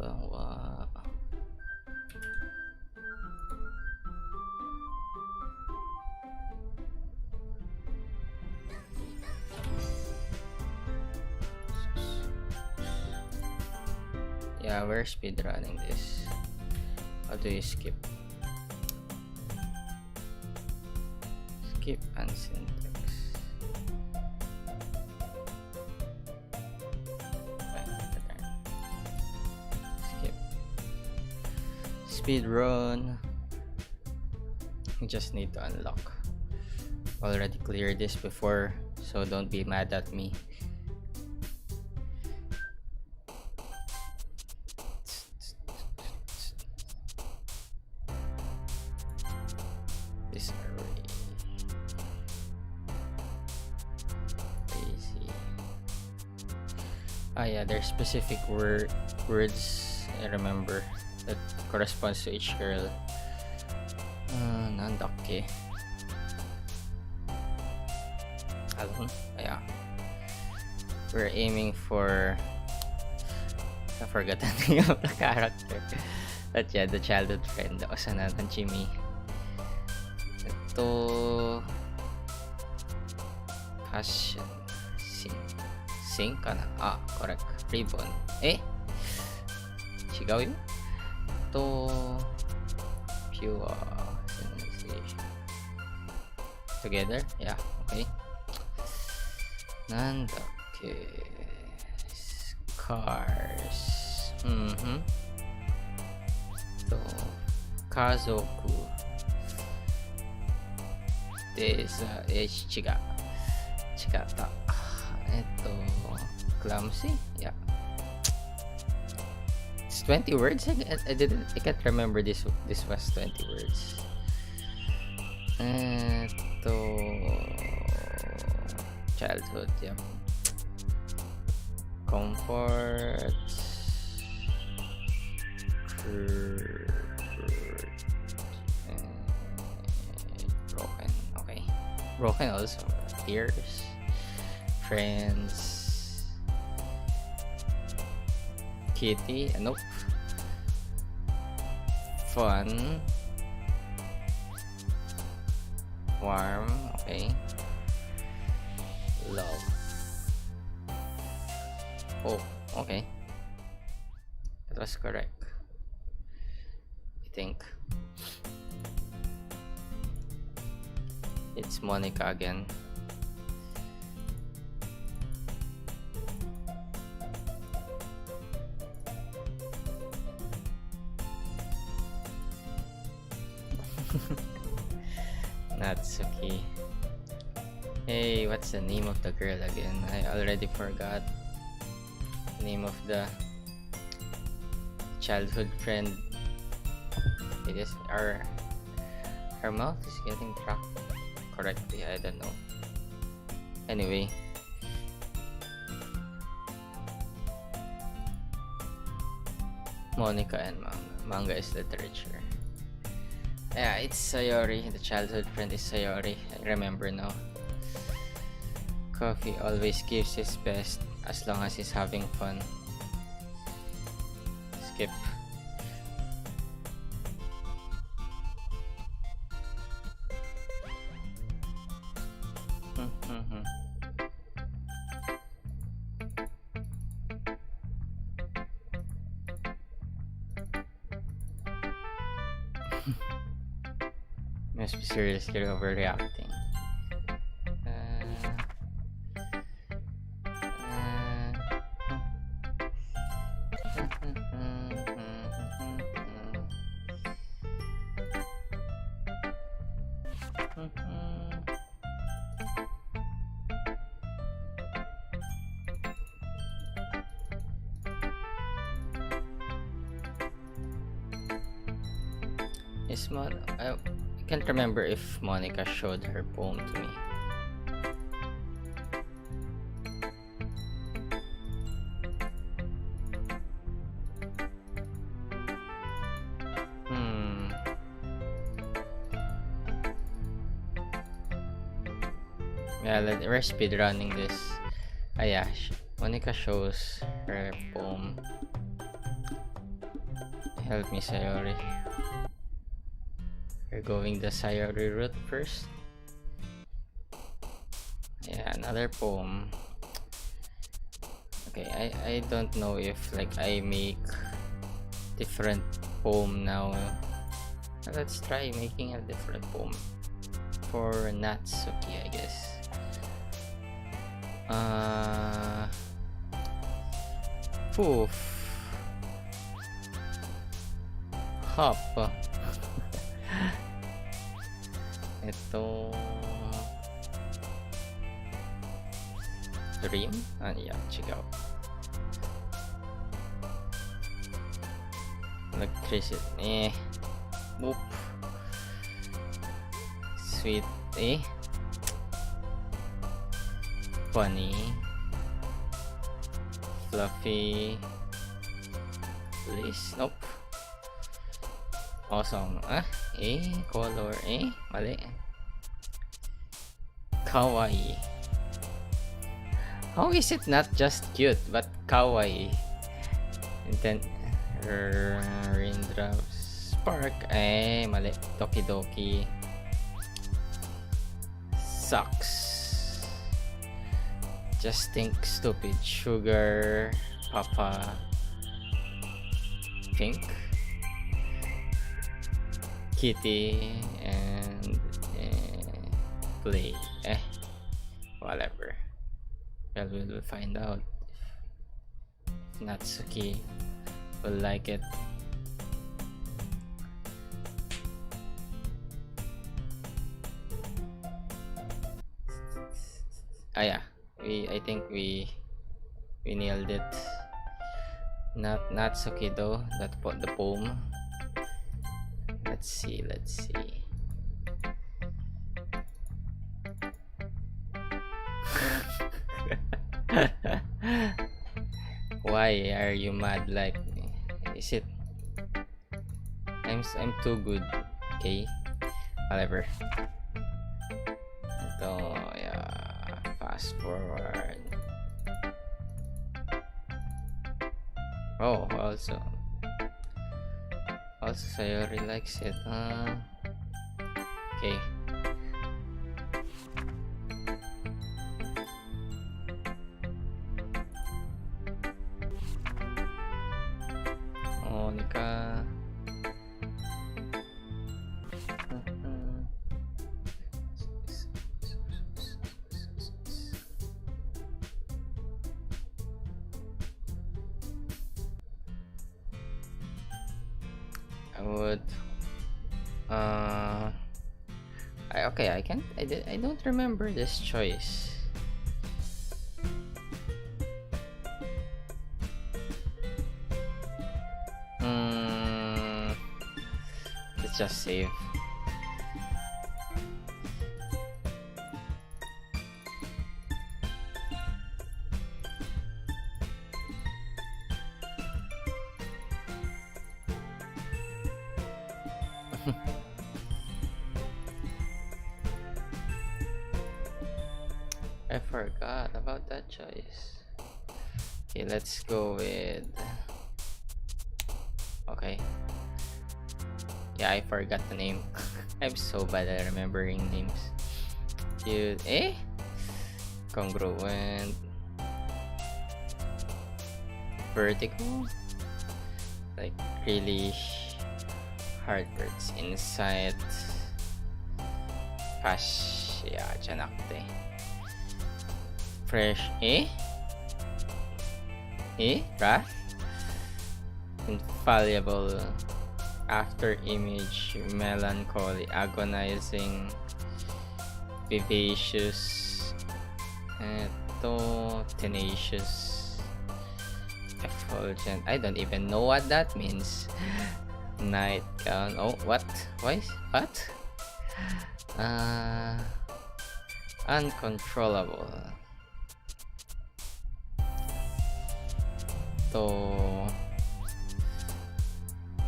Wow. Yeah, we're speedrunning this. How do you skip? Skip and syntax. Skip. Speedrun. You just need to unlock. Already cleared this before, so don't be mad at me. This array. Crazy. Ah yeah, there's specific words I remember that corresponds to each girl. Doki. Yeah. We're aiming for, I forgot the name of the character. But yeah, the childhood friend. Osana ng Jimmy. Ito passion. Sing ka na. Ah, correct. Ribbon. Shigaw yun? Ito pure sensation. Together? Yeah, okay. Nandake. Cars. Ito Kazoku. Chigata. Ito clumsy. Yeah. It's 20 words. I can't remember this was 20 words. Ito childhood. Yeah. Comfort. Broken. Okay. Broken also. Tears. Friends. Kitty. Nope. Fun. Warm. Okay. Love. Oh, okay. That was correct, I think. It's Monica again. Natsuki. Hey, what's the name of the girl again? I already forgot the name of the childhood friend. It is her mouth is getting tracked correctly. I don't know. Anyway, Monica and manga. Manga is literature. Yeah, it's Sayori. The childhood friend is Sayori. I remember now. Coffee always gives his best as long as he's having fun. Skip. Must be seriously overreacting. I can't remember if Monica showed her poem to me. Yeah, we're speedrunning this. Ah yeah, Monica shows her poem. Help me, Sayori. We're going the Sayori route first. Yeah, another poem. Okay, I don't know if like I make different poem now. Let's try making a different poem for Natsuki, I guess. Poof. Hop. Ito. Dream? Yeah, check out. Electricity. Boop. Sweet. Funny. Fluffy. Please. Nope. Awesome. Color. Mali. Kawaii. How is it not just cute but kawaii? Intent. Raindrops. Spark. Mali. Doki Doki. Sucks. Just think stupid. Sugar. Papa. Pink. Kitty. And play. Whatever. Well, we'll find out if Natsuki will like it. Yeah, I think we nailed it. Not Natsuki though. That the poem. Let's see. Why are you mad like me? Is it I'm too good? Okay, whatever. So yeah, fast forward. Oh, also Sayori likes it. Okay. Monica. I would I don't remember this choice. Let's just save. I forgot about that choice. Okay, let's go with. Okay. Yeah, I forgot the name. I'm so bad at remembering names. Dude, congruent. Vertical. Like really hard words. Insight. Pash. Yeah, Janakte. Fresh. Wrath. Infallible. After image. Melancholy. Agonizing. Vivacious. Tenacious. Effulgent. I don't even know what that means. Nightgown. Oh, what? What? Uncontrollable.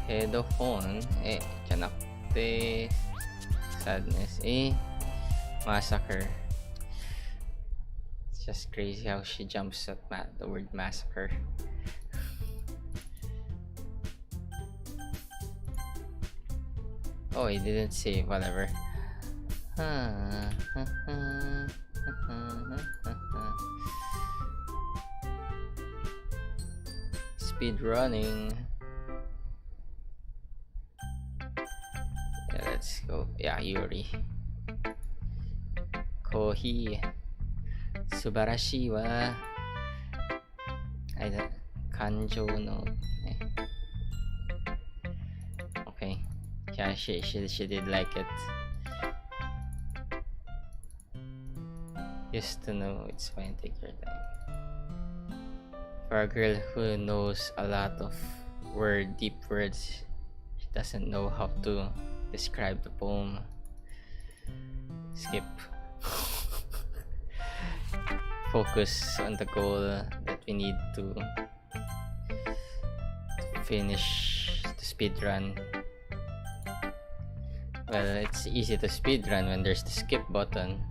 Headphone. Chanakte. Sadness. Massacre. It's just crazy how she jumps at the word massacre. Oh, I didn't save. Whatever. Speed running. Yeah, let's go. Yeah, Yuri. Kohi. Subarashi wa. I don't. Kanjo no. Okay. Yeah, she did like it. Used to know it's fine, take your time. For a girl who knows a lot of deep words, she doesn't know how to describe the poem. Skip. Focus on the goal that we need to finish the speed run. Well, it's easy to speed run when there's the skip button.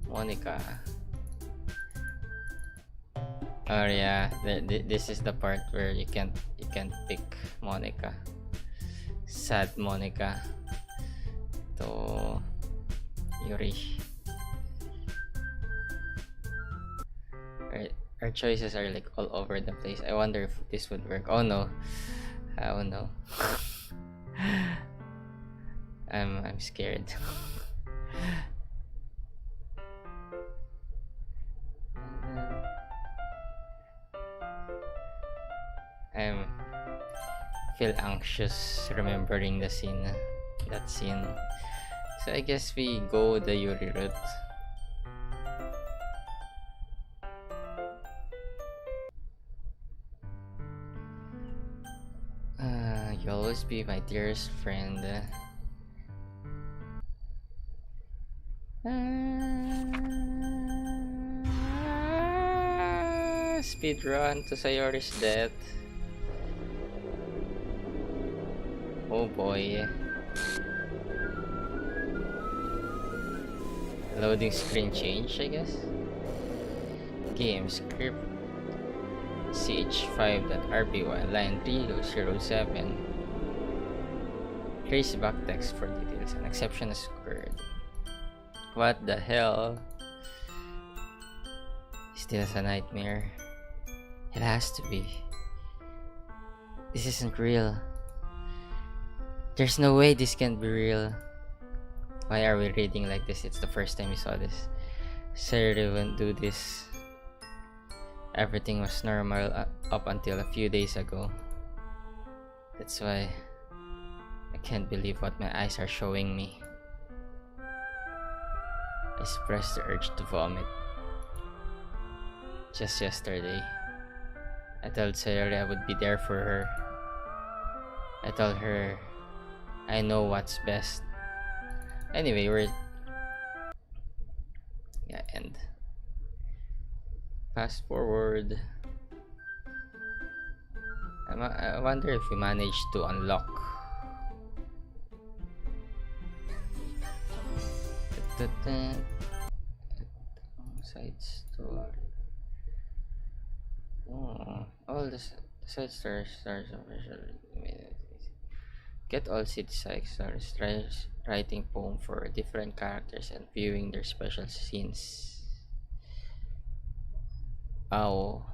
Monica. Oh yeah, this is the part where you can't pick Monica. Sad Monica. To Yuri. Our choices are like all over the place. I wonder if this would work. Oh no. Oh no. I'm scared. I feel anxious remembering that scene. So I guess we go the Yuri route. You'll always be my dearest friend. Speed run to Sayori's death. Oh boy. Loading screen change, I guess. Game script ch5.rpy line 307. Trace back text for details. An exception has occurred. What the hell? Still a nightmare. It has to be. This isn't real. There's no way this can be real. Why are we reading like this? It's the first time we saw this. Saturday won't do this. Everything was normal up until a few days ago. That's why I can't believe what my eyes are showing me. I suppressed the urge to vomit. Just yesterday, I told Sayori I would be there for her. I told her I know what's best. Anyway, end. Fast forward. I wonder if we managed to unlock. Side story. Oh, all the side stars officially. Get all city side stars. Try writing poem for different characters and viewing their special scenes. Oh.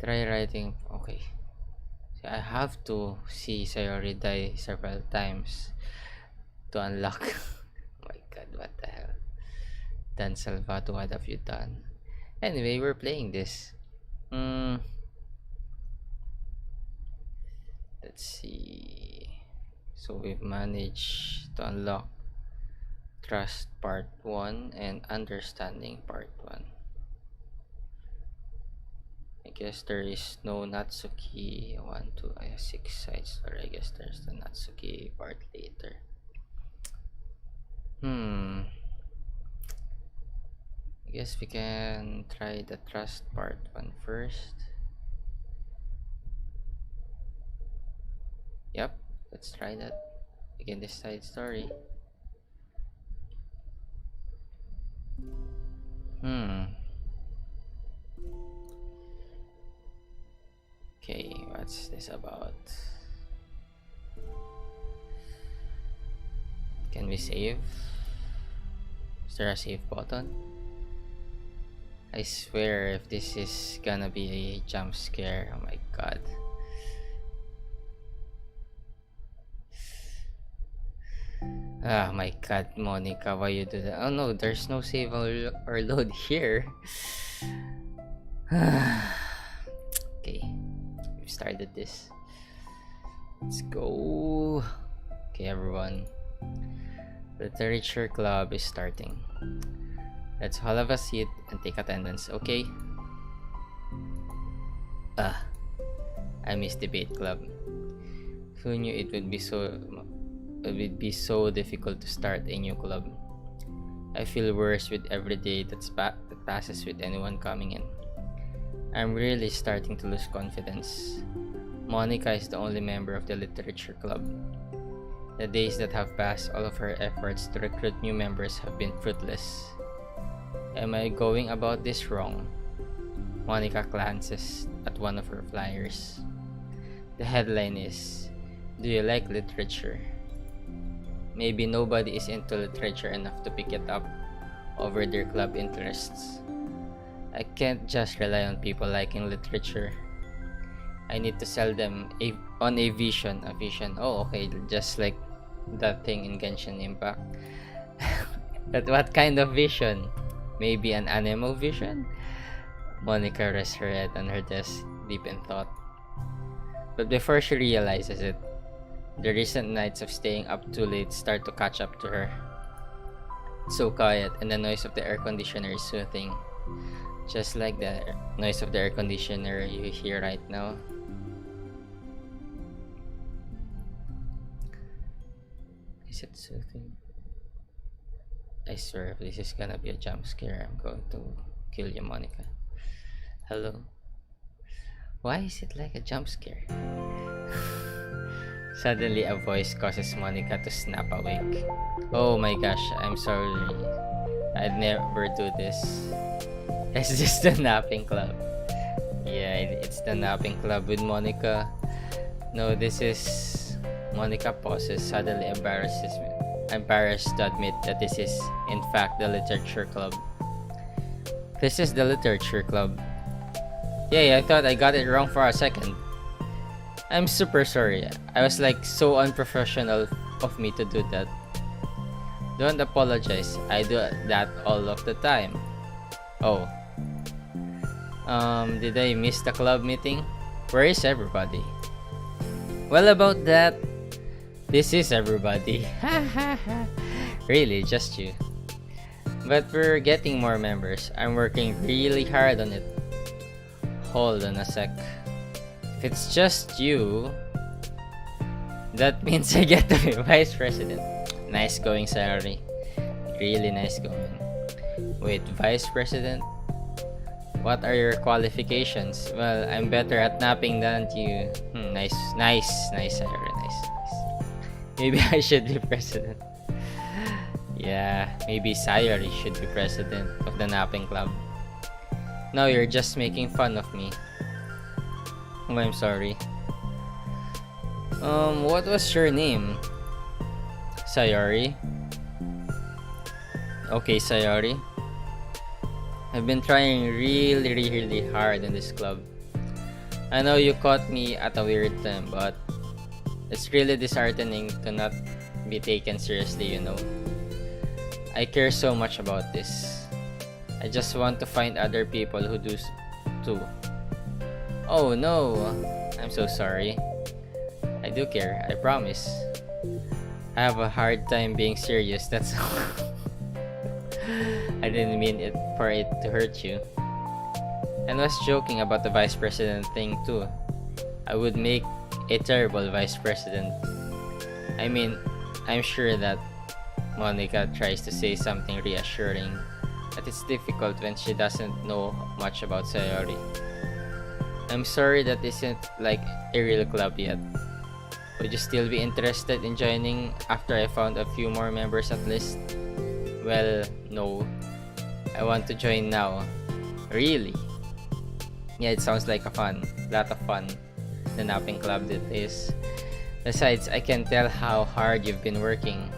Try writing. Okay. So I have to see Sayori die several times to unlock. Oh my god, what the hell? Dan Salvato, what have you done? Anyway, we're playing this. Let's see. So we've managed to unlock Trust Part 1 and Understanding Part 1. I guess there is no Natsuki 1, 2, I have 6 sides, or I guess there's the Natsuki part later. I guess we can try the Trust Part 1 first. Yep, let's try that. Begin this side story. Okay, what's this about? Can we save? Is there a save button? I swear if this is gonna be a jump scare, oh my god. Ah my god, Monica, why you do that? Oh no, there's no save or load here. Okay, we've started this. Let's go. Okay, everyone. The literature club is starting. Let's all have a seat and take attendance, okay? I missed debate club. Who knew it would be so difficult to start a new club? I feel worse with every day that passes with anyone coming in. I'm really starting to lose confidence. Monica is the only member of the literature club. The days that have passed, all of her efforts to recruit new members have been fruitless. Am I going about this wrong? Monica glances at one of her flyers. The headline is, "Do you like literature?" Maybe nobody is into literature enough to pick it up over their club interests. I can't just rely on people liking literature. I need to sell them on a vision. A vision. Oh, okay, just like that thing in Genshin Impact. But what kind of vision? Maybe an animal vision? Monica rests her head on her desk, deep in thought. But before she realizes it, the recent nights of staying up too late start to catch up to her. It's so quiet, and the noise of the air conditioner is soothing. Just like the noise of the air conditioner you hear right now. Is it soothing? I swear if this is gonna be a jump scare, I'm going to kill you, Monica. Hello? Why is it like a jump scare? Suddenly a voice causes Monica to snap awake. Oh my gosh, I'm sorry. I'd never do this. Is this the napping club? Yeah, it's the napping club with Monica. No, this is... Monica pauses, suddenly embarrassed to admit that this is, in fact, the literature club. This is the literature club. Yay, I thought I got it wrong for a second. I'm super sorry. I was like so unprofessional of me to do that. Don't apologize. I do that all of the time. Oh. Did I miss the club meeting? Where is everybody? Well, about that, this is everybody. Really, just you. But we're getting more members. I'm working really hard on it. Hold on a sec. If it's just you, that means I get to be vice president. Nice going, salary. Really nice going. Wait, vice president? What are your qualifications? Well, I'm better at napping than you. Nice, salary, nice. Maybe I should be president. Yeah, maybe Sayori should be president of the napping club. No, you're just making fun of me. Oh, I'm sorry. What was your name? Sayori? Okay, Sayori. I've been trying really hard in this club. I know you caught me at a weird time, but it's really disheartening to not be taken seriously, you know. I care so much about this. I just want to find other people who do too. Oh no, I'm so sorry. I do care, I promise. I have a hard time being serious, that's all. I didn't mean it for it to hurt you. And was joking about the vice president thing too. I would make a terrible vice president. I mean, I'm sure that Monica tries to say something reassuring, but it's difficult when she doesn't know much about Sayori. I'm sorry that isn't like a real club yet. Would you still be interested in joining after I found a few more members at least? Well, no. I want to join now. Really? Yeah, it sounds like a lot of fun. The napping club it is. Besides, I can tell how hard you've been working.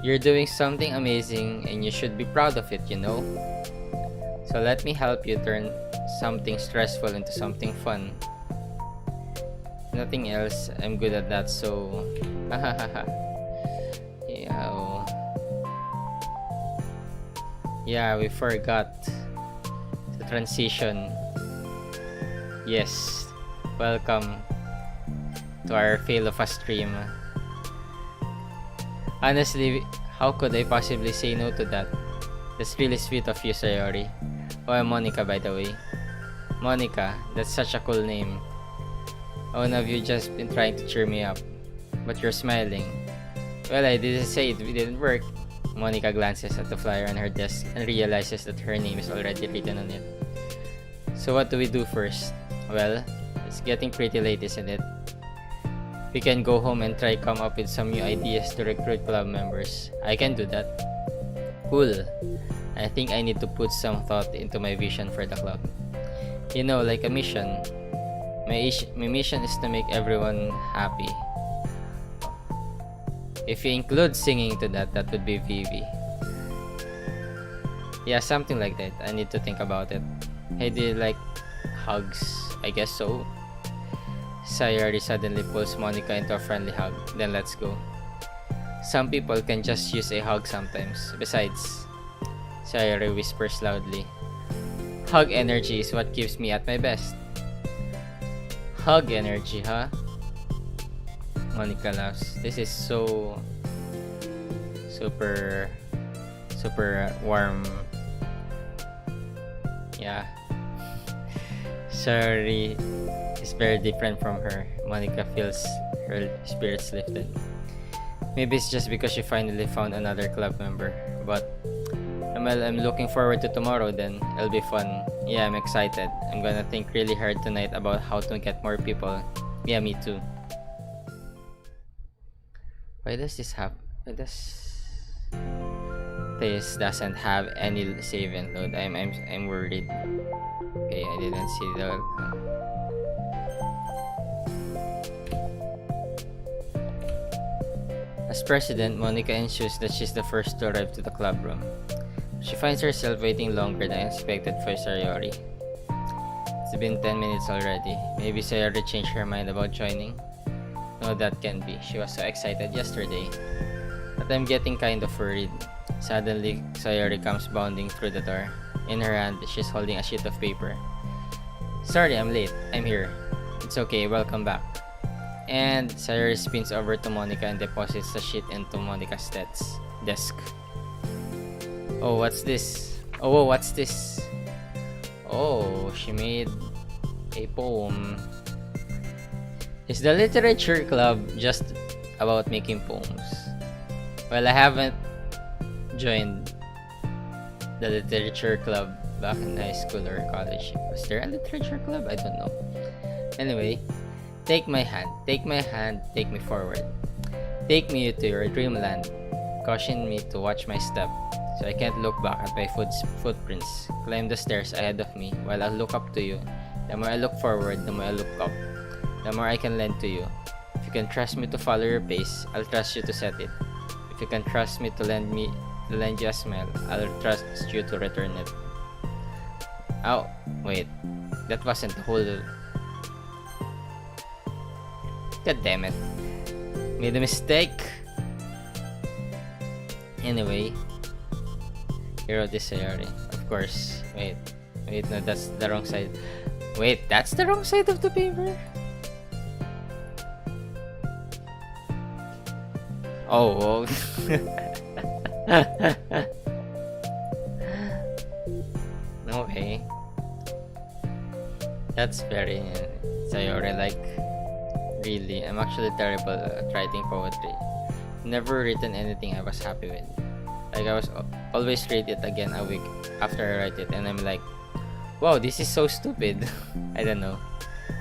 You're doing something amazing and you should be proud of it, you know? So let me help you turn something stressful into something fun. Nothing else, I'm good at that, so... Yeah, we forgot the transition. Yes, welcome to our fail of a stream. Honestly, how could I possibly say no to that? That's really sweet of you, Sayori. Oh, I'm Monica, by the way. Monica, that's such a cool name. One of you just been trying to cheer me up, but you're smiling. Well, I didn't say it didn't work. Monica glances at the flyer on her desk and realizes that her name is already written on it. So what do we do first? Well, it's getting pretty late, isn't it? We can go home and try come up with some new ideas to recruit club members. I can do that. Cool. I think I need to put some thought into my vision for the club. You know, like a mission. My mission is to make everyone happy. If you include singing to that would be VV. Yeah, something like that. I need to think about it. Hey, do you like hugs? I guess so. Sayori suddenly pulls Monica into a friendly hug. Then let's go. Some people can just use a hug sometimes. Besides, Sayori whispers loudly, hug energy is what keeps me at my best. Hug energy, huh? Monica laughs. This is so super warm. Yeah. Sorry, is very different from her. Monica feels her spirits lifted. Maybe it's just because she finally found another club member. But well, I'm looking forward to tomorrow then. It'll be fun. Yeah, I'm excited. I'm gonna think really hard tonight about how to get more people. Yeah, me too. Why does this have... This doesn't have any save and load. I'm worried. Okay, I didn't see the... As president, Monica ensures that she's the first to arrive to the club room. She finds herself waiting longer than expected for Sayori. It's been 10 minutes already. Maybe Sayori changed her mind about joining? No, that can't be. She was so excited yesterday. But I'm getting kind of worried. Suddenly, Sayori comes bounding through the door. In her hand, she's holding a sheet of paper. Sorry, I'm late. I'm here. It's okay, welcome back. And Sayori spins over to Monica and deposits the sheet into Monica's desk. Oh, what's this? Oh, what's this? Oh, she made a poem. Is the literature club just about making poems? Well, I haven't joined the literature club back in high school or college. Was there a literature club? I don't know. Anyway, take my hand, take me forward. Take me to your dreamland. Caution me to watch my step, so I can't look back at my footprints. Climb the stairs ahead of me while I look up to you. The more I look forward, the more I look up. The more I can lend to you. If you can trust me to follow your pace, I'll trust you to set it. If you can trust me to lend you a smile, I'll trust you to return it. Oh, wait. That wasn't the whole... God damn it. Made a mistake. Anyway. Hero this Sayori. Of course. Wait, no, that's the wrong side. Wait, that's the wrong side of the paper? Oh, okay. That's very Sayori, like, really, I'm actually terrible at writing poetry. Never written anything I was happy with. Like, I was always read it again a week after I write it, and I'm like, wow, this is so stupid. I don't know.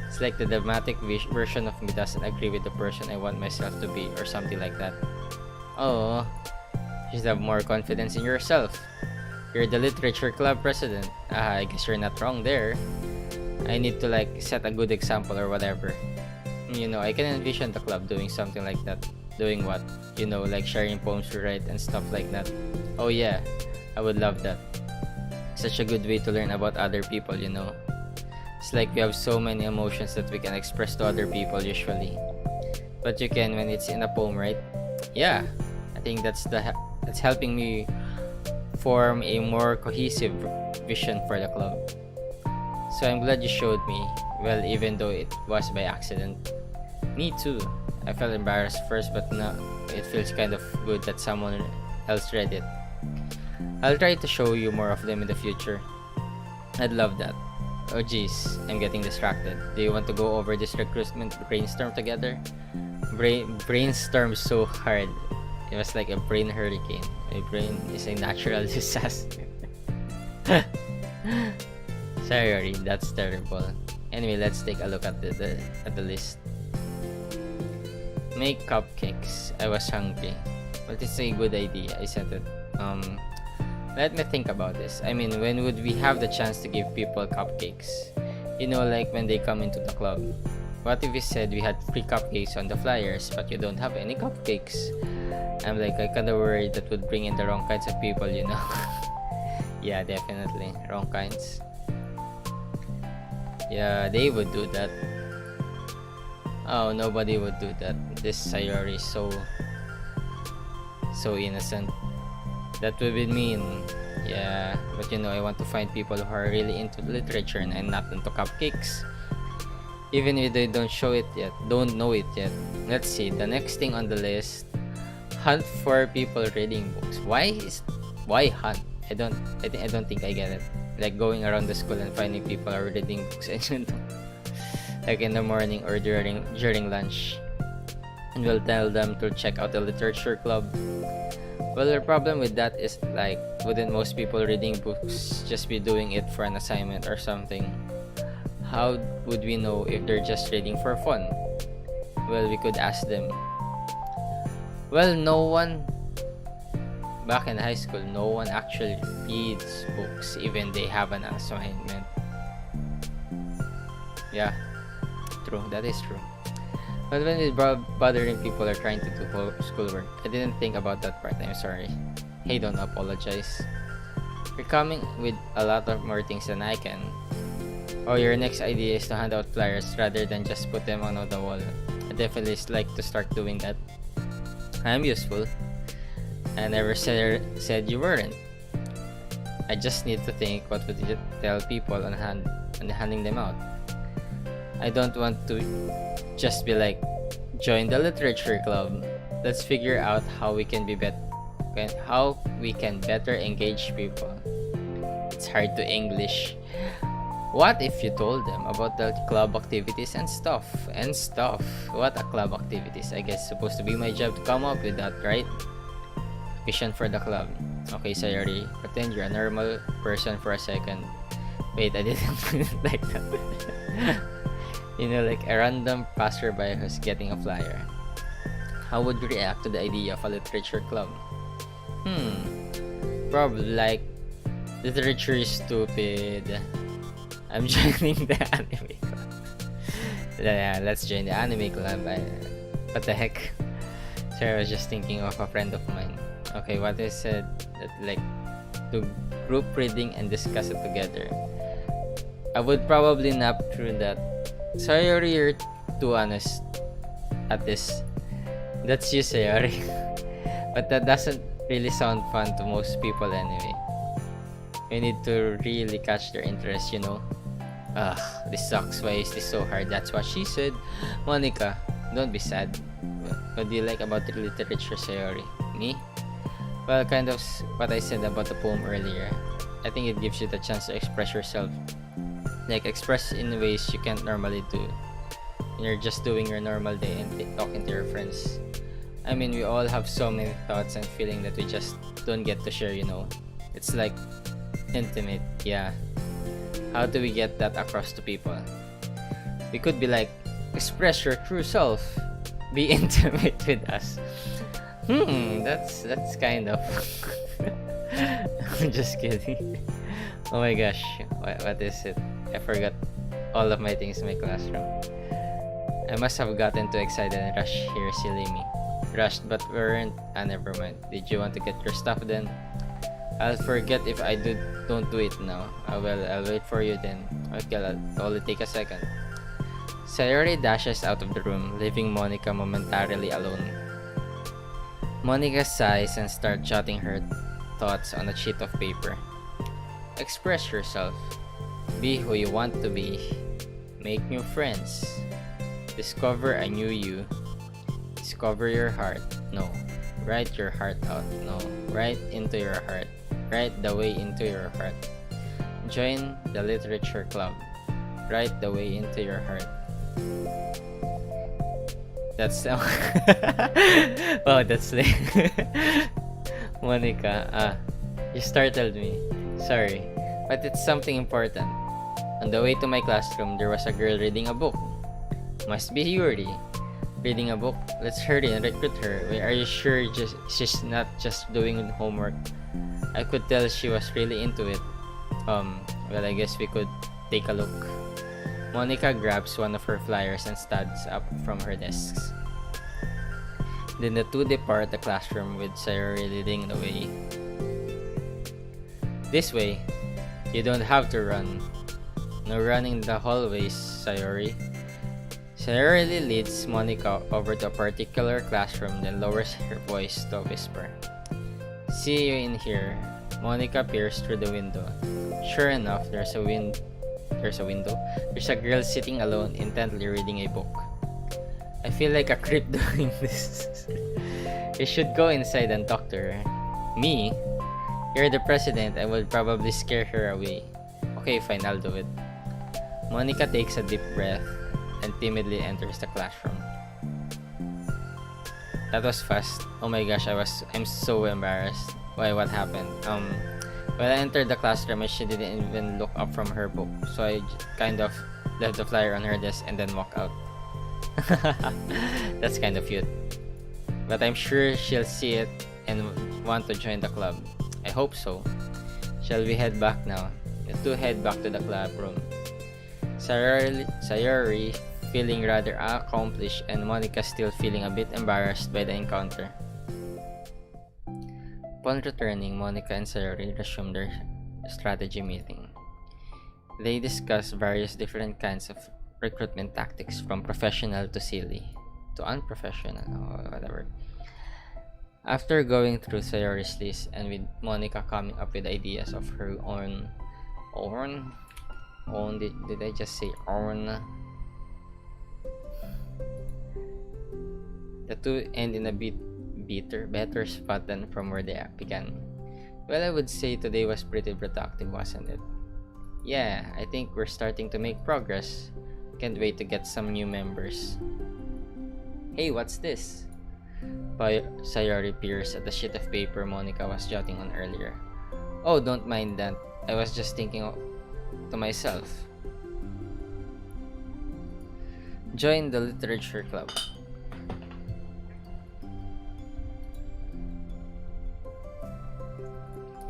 It's like the dramatic version of me doesn't agree with the person I want myself to be, or something like that. Oh, you should have more confidence in yourself. You're the literature club president. I guess you're not wrong there. I need to like set a good example or whatever. You know, I can envision the club doing something like that. Doing what? You know, like sharing poems to write and stuff like that. Oh yeah, I would love that. Such a good way to learn about other people, you know. It's like we have so many emotions that we can express to other people usually. But you can when it's in a poem, right? Yeah, I think that's helping me form a more cohesive vision for the club. So I'm glad you showed me. Well, even though it was by accident. Me too. I felt embarrassed first, but now it feels kind of good that someone else read it. I'll try to show you more of them in the future. I'd love that. Oh geez, I'm getting distracted. Do you want to go over this recruitment brainstorm together? Brainstorm so hard. It was like a brain hurricane. My brain is a natural disaster. Sorry, that's terrible. Anyway, let's take a look at the list. Make cupcakes. I was hungry. But it's a good idea. I said it. Let me think about this. I mean, when would we have the chance to give people cupcakes? You know, like when they come into the club. What if we said we had free cupcakes on the flyers, but you don't have any cupcakes? I'm like, I kinda worried that would bring in the wrong kinds of people, you know? Yeah, definitely. Wrong kinds. Yeah, they would do that. Oh, nobody would do that. This Sayori is so innocent. That would be mean. Yeah, but you know, I want to find people who are really into literature and not into cupcakes. Even if they don't know it yet. Let's see, the next thing on the list. Hunt for people reading books. Why hunt? I don't think I get it. Like going around the school and finding people are reading books and like in the morning or during lunch. And we'll tell them to check out the literature club. Well, the problem with that is like, wouldn't most people reading books just be doing it for an assignment or something? How would we know if they're just reading for fun? Well, we could ask them. Well, back in high school, no one actually reads books, even they have an assignment. Yeah, true, that is true. But when it's bothering people are trying to do schoolwork, I didn't think about that part, I'm sorry. Hey, don't apologize. You're coming with a lot of more things than I can. Oh, your next idea is to hand out flyers rather than just put them on the wall. I definitely like to start doing that. I'm useful. I never said you weren't. I just need to think what would you tell people on handing them out. I don't want to just be like, join the literature club. Let's figure out how we can better engage people. It's hard to English. What if you told them about the club activities and stuff? What are club activities? I guess it's supposed to be my job to come up with that, right? Vision for the club. Okay, Sayori, pretend you're a normal person for a second. Wait, I didn't put it like that. You know, like a random passerby who's getting a flyer. How would you react to the idea of a literature club? Probably like, literature is stupid. I'm joining the anime club. Yeah, let's join the anime club. What the heck? Sorry, I was just thinking of a friend of mine. Okay, what I said that like to group reading and discuss it together. I would probably nap through that. Sayori, you're too honest at this. That's you, Sayori. But that doesn't really sound fun to most people anyway. You need to really catch their interest, you know. Ugh, this sucks. Why is this so hard? That's what she said. Monica, don't be sad. What do you like about the literature, Sayori? Me? Well, kind of what I said about the poem earlier. I think it gives you the chance to express yourself. Like, express in ways you can't normally do. You're just doing your normal day and talking to your friends. I mean, we all have so many thoughts and feelings that we just don't get to share, you know. It's like intimate, yeah. How do we get that across to people? We could be like, express your true self. Be intimate with us. That's kind of Just kidding. Oh my gosh, what is it? I forgot all of my things in my classroom. I must have gotten too excited and rushed here, silly me. Rushed, but weren't. Ah, never mind. Did you want to get your stuff then? I'll forget if I don't do it now. Well, I'll wait for you then. Okay, I'll only take a second. Sayori dashes out of the room, leaving Monica momentarily alone. Monica sighs and starts jotting her thoughts on a sheet of paper. Express yourself. Be who you want to be. Make new friends. Discover a new you. Discover your heart. No. Write your heart out. No. Write into your heart. Write the way into your heart. Join the literature club. Write the way into your heart. That's wow, that's lame. Monica, you startled me. Sorry, but it's something important. On the way to my classroom, there was a girl reading a book. Must be Yuri. Reading a book? Let's hurry and recruit her. Wait, are you sure she's not just doing homework? I could tell she was really into it. Well, I guess we could take a look. Monica grabs one of her flyers and stands up from her desks. Then the two depart the classroom with Sayori leading the way. This way. You don't have to run. No running the hallways, Sayori. Sayori leads Monica over to a particular classroom, then lowers her voice to a whisper. See you in here. Monica peers through the window. Sure enough, there's a window. There's a girl sitting alone, intently reading a book. I feel like a creep doing this. You should go inside and talk to her. Me? You're the president and will probably scare her away. Okay, fine, I'll do it. Monica takes a deep breath and timidly enters the classroom. That was fast. Oh my gosh, I'm so embarrassed. Why, what happened? When I entered the classroom, she didn't even look up from her book, so I kind of left the flyer on her desk and then walked out. That's kind of cute. But I'm sure she'll see it and want to join the club. I hope so. Shall we head back now? The two head back to the club room. Sayori feeling rather accomplished and Monica still feeling a bit embarrassed by the encounter. Upon returning, Monica and Sayori resumed their strategy meeting. They discussed various different kinds of recruitment tactics, from professional to silly to unprofessional or whatever. After going through Sayori's list and with Monica coming up with ideas of her own, did I just say own? The two end in a better spot than from where they began. Well, I would say today was pretty productive, wasn't it? Yeah, I think we're starting to make progress. Can't wait to get some new members. Hey, what's this? Sayori peers at the sheet of paper Monica was jotting on earlier. Oh, don't mind that. I was just thinking to myself. Join the literature club.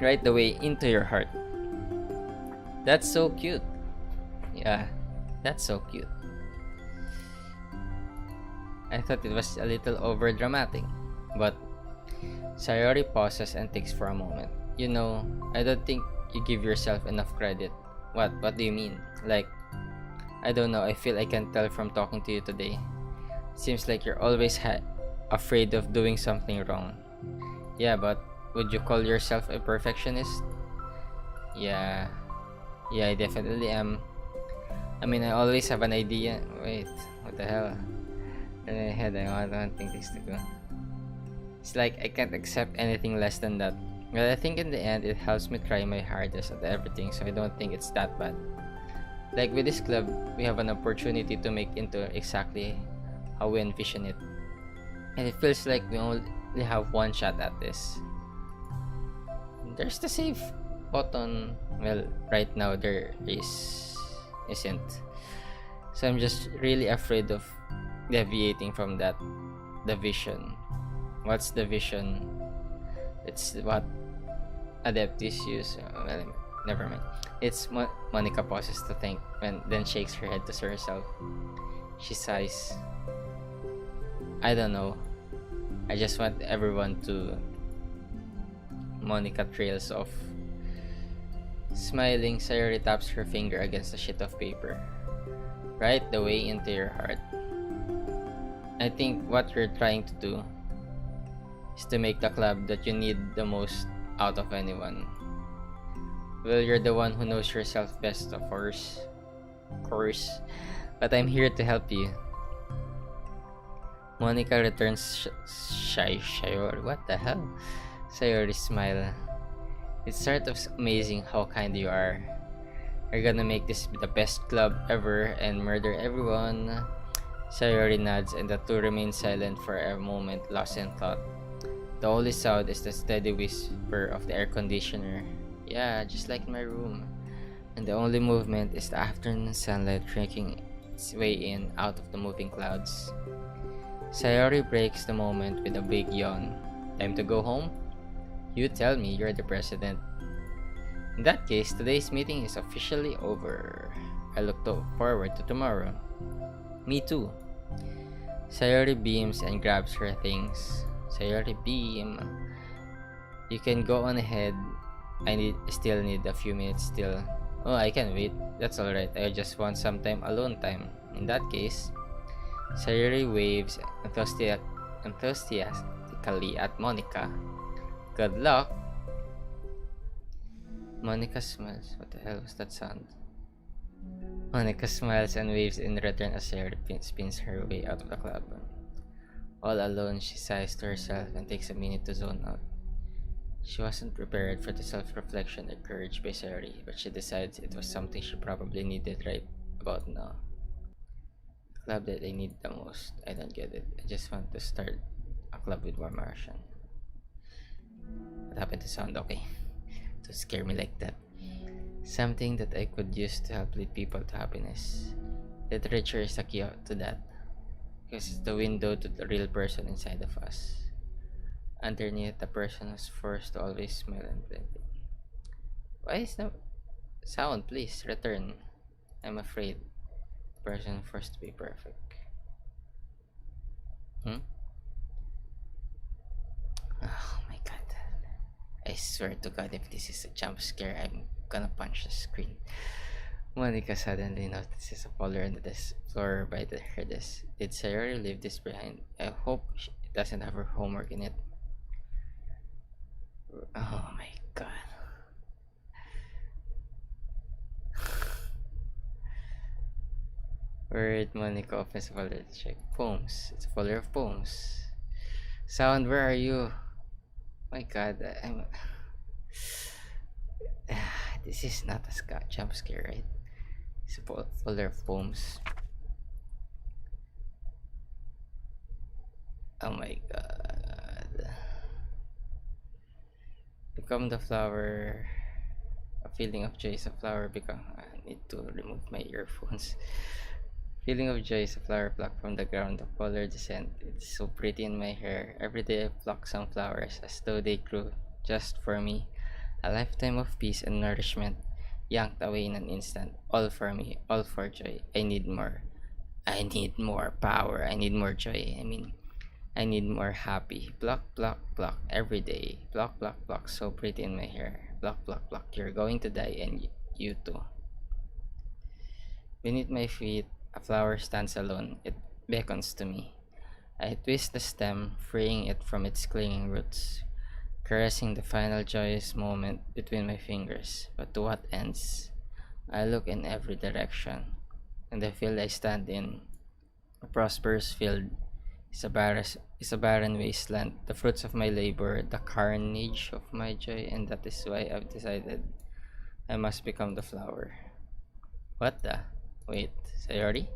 Right the way into your heart. That's so cute. Yeah, that's so cute. I thought it was a little over dramatic, but Sayori pauses and thinks for a moment. You know, I don't think you give yourself enough credit. What do you mean? Like, I don't know, I feel I can tell from talking to you today. Seems like you're always afraid of doing something wrong. Yeah, but would you call yourself a perfectionist? Yeah, I definitely am. I mean, I always have an idea. Wait, what the hell? In my head, I want things to go. It's like I can't accept anything less than that. Well, I think in the end, it helps me try my hardest at everything, so I don't think it's that bad. Like with this club, we have an opportunity to make into exactly how we envision it. And it feels like we only have one shot at this. There's the save button. Well, right now there isn't. So I'm just really afraid of deviating from that. The vision. What's the vision? It's what Adeptus use. Well, never mind. It's Monica pauses to think, then shakes her head to herself. She sighs. I don't know. I just want everyone to. Monica trails off. Smiling, Sayori taps her finger against a sheet of paper. Right the way into your heart. I think what you're trying to do is to make the club that you need the most out of anyone. Well, you're the one who knows yourself best, of course. But I'm here to help you. Monica returns Sayori. What the hell? Sayori smile. It's sort of amazing how kind you are. You're gonna make this the best club ever and murder everyone. Sayori nods and the two remain silent for a moment, lost in thought. The only sound is the steady whisper of the air conditioner. Yeah, just like in my room. And the only movement is the afternoon sunlight making its way in out of the moving clouds. Sayori breaks the moment with a big yawn. Time to go home? You tell me, you're the president. In that case, today's meeting is officially over. I look forward to tomorrow. Me too. Sayori beams and grabs her things. Sayori beam. You can go on ahead. I still need a few minutes still. Oh, I can wait. That's alright. I just want some alone time. In that case, Sayori waves enthusiastically at Monica. Good luck. Monica smiles. What the hell was that sound? Monica smiles and waves in return as Sayori spins her way out of the club. All alone, she sighs to herself and takes a minute to zone out. She wasn't prepared for the self-reflection encouraged by Sayori, but she decides it was something she probably needed right about now. The club that I need the most. I don't get it. I just want to start a club with more Martian. What happened to sound? Okay. Don't scare me like that. Something that I could use to help lead people to happiness. Literature is the key to that. Because it's the window to the real person inside of us. Underneath, the person is forced to always smile and blend. Why is no sound? Please return. I'm afraid the person forced to be perfect. Oh my god. I swear to god, if this is a jump scare, I'm gonna punch the screen. Monica suddenly notices a folder on the floor by her desk. Did Sayori leave this behind? I hope it doesn't have her homework in it. Oh my god. Word. Monica opens a folder to check. Poems. It's a folder of poems. Sound, where are you? My god, I'm... This is not a jump scare, right? It's a folder of poems. Oh my god. Become the flower. A feeling of joy is a flower become. I need to remove my earphones. Feeling of joy is a flower plucked from the ground of polar descent. It's so pretty in my hair. Every day I pluck some flowers as though they grew just for me. A lifetime of peace and nourishment, yanked away in an instant. All for me, all for joy. I need more. I need more power. I need more joy. I need more happy. Pluck, pluck, pluck every day. Pluck, pluck, pluck. So pretty in my hair. Pluck, pluck, pluck. You're going to die, and you too. Beneath my feet, a flower stands alone. It beckons to me. I twist the stem, freeing it from its clinging roots, caressing the final joyous moment between my fingers. But to what ends? I look in every direction, and the field I stand in, a prosperous field, is a barren wasteland, the fruits of my labor, the carnage of my joy, and that is why I've decided I must become the flower. What the? Wait, Sayori?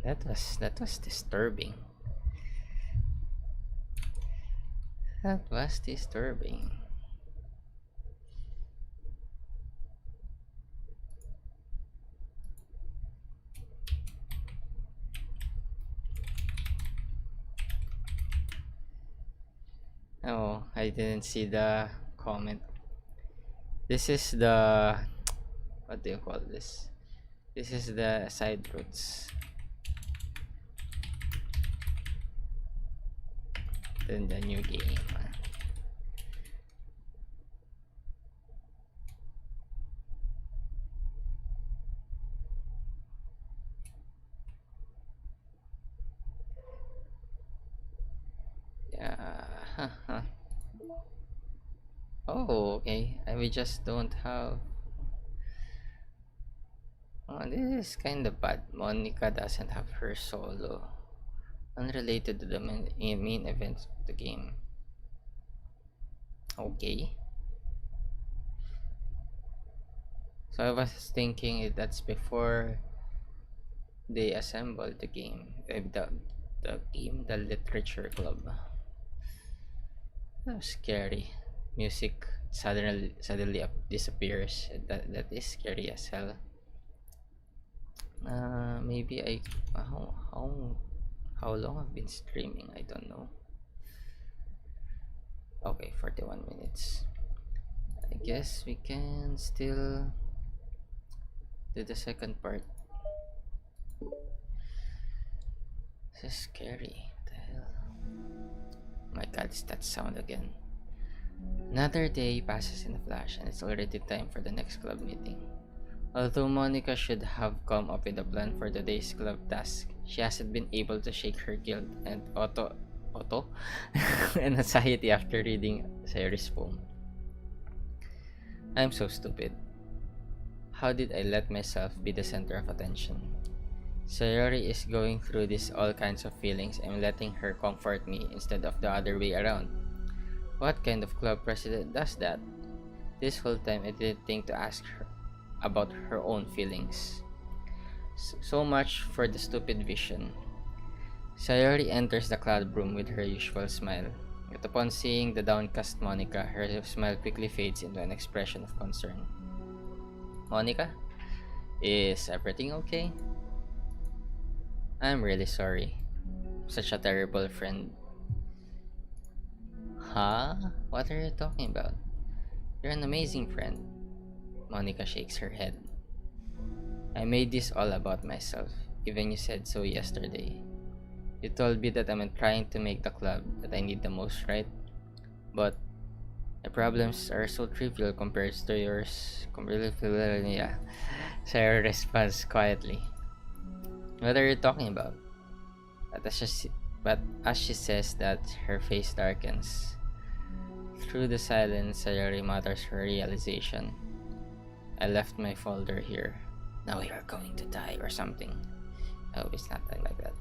That was disturbing. That was disturbing. Oh, I didn't see the comment. This is the what do you call this? This is the side routes. Then the new game. Yeah. Oh, okay. We just don't have. Oh, this is kind of bad. Monica doesn't have her solo. Unrelated to the main event of the game. Okay. So I was thinking that's before they assembled the game. The literature club. That was scary. Music suddenly disappears. That is scary as hell. Maybe how long I've been streaming? I don't know. Okay, 41 minutes. I guess we can still do the second part. This is scary. What the hell? My god, is that sound again? Another day passes in a flash and it's already time for the next club meeting. Although Monica should have come up with a plan for today's club task, she hasn't been able to shake her guilt and auto and anxiety after reading Sayori's poem. I'm so stupid. How did I let myself be the center of attention? Sayori is going through this all kinds of feelings. I'm letting her comfort me instead of the other way around. What kind of club president does that? This whole time I didn't think to ask her about her own feelings. So much for the stupid vision. Sayori enters the club room with her usual smile. But upon seeing the downcast Monica, her smile quickly fades into an expression of concern. Monica? Is everything okay? I'm really sorry. Such a terrible friend. Huh? What are you talking about? You're an amazing friend. Monica shakes her head. I made this all about myself. Even you said so yesterday. You told me that I'm trying to make the club that I need the most, right? But my problems are so trivial compared to yours. Yeah. Sarah responds quietly. What are you talking about? But as she says that, her face darkens. Through the silence, Sayori mutters her realization. I left my folder here. Now you're going to die or something. Oh, it's not like that.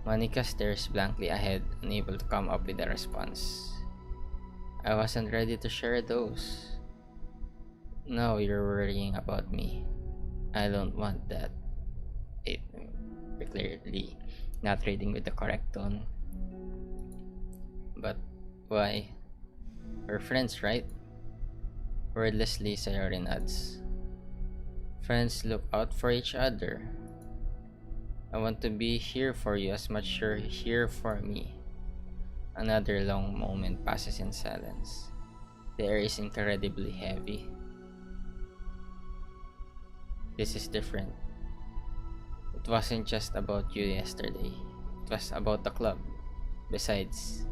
Monica stares blankly ahead, unable to come up with a response. I wasn't ready to share those. Now you're worrying about me. I don't want that. It clearly not reading with the correct tone. But why? We're friends, right? Wordlessly, Sayori nods. Friends look out for each other. I want to be here for you as much as you're here for me. Another long moment passes in silence. The air is incredibly heavy. This is different. It wasn't just about you yesterday. It was about the club. Besides,